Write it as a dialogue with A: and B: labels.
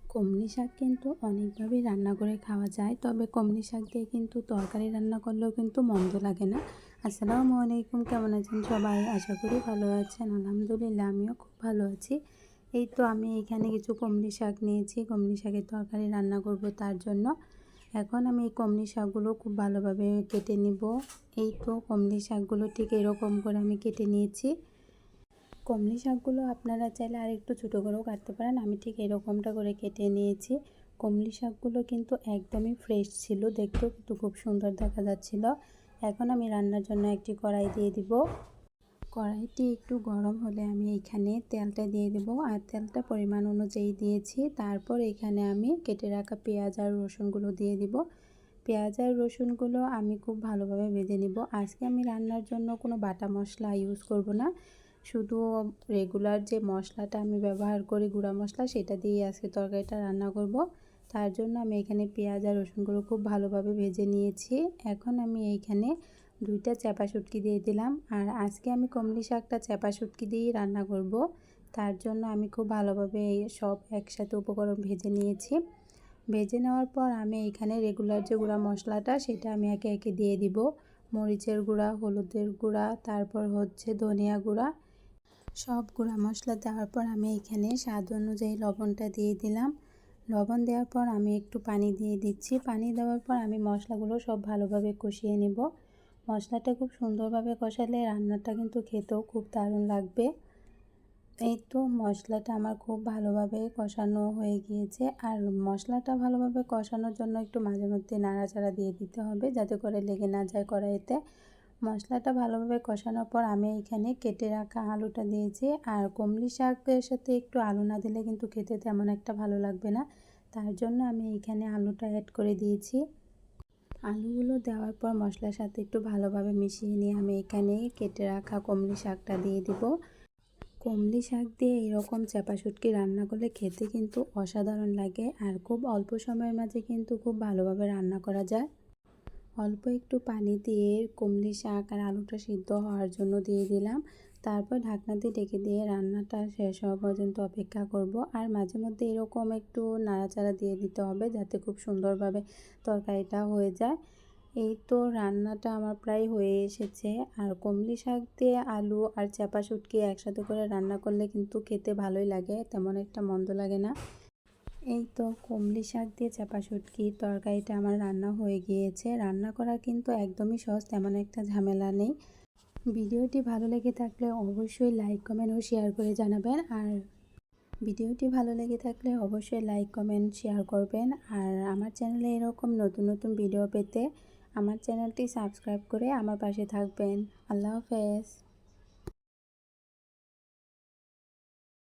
A: কমলি শাক কিন্তু অনেকভাবেই রান্না করে খাওয়া যায়, তবে কমলি শাক দিয়ে কিন্তু তরকারি রান্না করলেও কিন্তু মন্দ লাগে না। আসসালামু আলাইকুম, কেমন আছেন সবাই? আশা করি ভালো আছেন। আলহামদুলিল্লাহ, আমিও খুব ভালো আছি। এই তো আমি এখানে কিছু কমলি শাক নিয়েছি, কমলি শাকের তরকারি রান্না করব তার জন্য। এখন আমি এই কমলি শাকগুলো খুব ভালোভাবে কেটে নিব। এই তো কমলি শাকগুলো ঠিক এরকম করে আমি কেটে নিয়েছি। কমলি শাকগুলো আপনারা চাইলে আর একটু ছোটো করেও কাটতে পারেন, আমি ঠিক এরকমটা করে কেটে নিয়েছি। কমলি শাকগুলো কিন্তু একদমই ফ্রেশ ছিল, দেখতেও কিন্তু খুব সুন্দর দেখা যাচ্ছিল। এখন আমি রান্নার জন্য একটি কড়াই দিয়ে দিব। কড়াইটি একটু গরম হলে আমি এখানে তেলটা দিয়ে দেব, আর তেলটা পরিমাণ অনুযায়ী দিয়েছি। তারপর এখানে আমি কেটে রাখা পেঁয়াজ আর রসুনগুলো দিয়ে দিব। পেঁয়াজ আর রসুনগুলো আমি খুব ভালোভাবে ভেজে নিব। আজকে আমি রান্নার জন্য কোনো বাটা মশলা ইউজ করব না, শুধু রেগুলার যে মশলাটা আমি ব্যবহার করি গুঁড়া মশলা, সেটা দিয়ে আজকে তরকারিটা রান্না করব। তার জন্য আমি এখানে পেঁয়াজ আর রসুনগুলো খুব ভালোভাবে ভেজে নিয়েছি। এখন আমি এইখানে 2টা চাপা শুটকি দিয়ে দিলাম, আর আজকে আমি কমলি শাকটা চাপা শুটকি দিয়েই রান্না করব। তার জন্য আমি খুব ভালোভাবে সব একসাথে উপকরণ ভেজে নিয়েছি। ভেজে নেওয়ার পর আমি এখানে রেগুলার যে গুঁড়া মশলাটা, সেটা আমি একে একে দিয়ে দিব। মরিচের গুঁড়া, হলুদের গুঁড়া, তারপর হচ্ছে ধনিয়া গুঁড়া, সব গুঁড়া মশলা দেওয়ার পর আমি এখানে স্বাদ অনুযায়ী লবণটা দিয়ে দিলাম। লবণ দেওয়ার পর আমি একটু পানি দিয়ে দিচ্ছি। পানি দেওয়ার পর আমি মশলাগুলো সব ভালোভাবে কষিয়ে নেব। মশলাটা খুব সুন্দরভাবে কষালে রান্নাটা কিন্তু খেতেও খুব দারুণ লাগবে। এই তো মশলাটা আমার খুব ভালোভাবে কষানো হয়ে গিয়েছে, আর মশলাটা ভালোভাবে কষানোর জন্য একটু মাঝে মধ্যে নাড়াচাড়া দিয়ে দিতে হবে, যাতে করে লেগে না যায় কড়াইতে। মশলাটা ভালোভাবে কষানোর পর আমি এখানে কেটে রাখা আলুটা দিয়েছি, আর কমলি শাকের সাথে একটু আলু না দিলে কিন্তু খেতে তেমন একটা ভালো লাগবে না। তার জন্য আমি এখানে আলুটা অ্যাড করে দিয়েছি। আলুগুলো দেওয়ার পর মশলার সাথে একটু ভালোভাবে মিশিয়ে নিয়ে আমি এখানে কেটে রাখা কমলি শাকটা দিয়ে দিব। কমলি শাক দিয়ে এরকম চাপা শুটকি রান্না করলে খেতে কিন্তু অসাধারণ লাগে, আর খুব অল্প সময়ের মাঝে কিন্তু খুব ভালোভাবে রান্না করা যায়। অল্প একটু পানি দিয়ে কমলি শাক আর আলুটা সিদ্ধ হওয়ার জন্য দিয়ে দিলাম। তারপর ঢাকনা দিয়ে ঢেকে দিয়ে রান্নাটা শেষ হওয়া পর্যন্ত অপেক্ষা করব, আর মাঝে মধ্যে এরকম একটু নাড়াচাড়া দিয়ে দিতে হবে, যাতে খুব সুন্দরভাবে তরকারিটা হয়ে যায়। এই তো রান্নাটা আমার প্রায় হয়ে এসেছে। আর কমলি শাক দিয়ে আলু আর চাপা শুটকি একসাথে করে রান্না করলে কিন্তু খেতে ভালোই লাগে, তেমন একটা মন্দ লাগে না। এই তো কমলি শাক দিয়ে চাপা শুটকির তরকারিটা আমার রান্না হয়ে গিয়েছে। রান্না করা কিন্তু একদমই সহজ, তেমন একটা ঝামেলা নেই। ভিডিওটি ভালো লেগে থাকলে অবশ্যই লাইক, কমেন্ট ও শেয়ার করে জানাবেন। আর ভিডিওটি ভালো লেগে থাকলে অবশ্যই লাইক, কমেন্ট, শেয়ার করবেন। আর আমার চ্যানেলে এরকম নতুন নতুন ভিডিও পেতে আমার চ্যানেলটি সাবস্ক্রাইব করে আমার পাশে থাকবেন। আল্লাহ হাফেজ।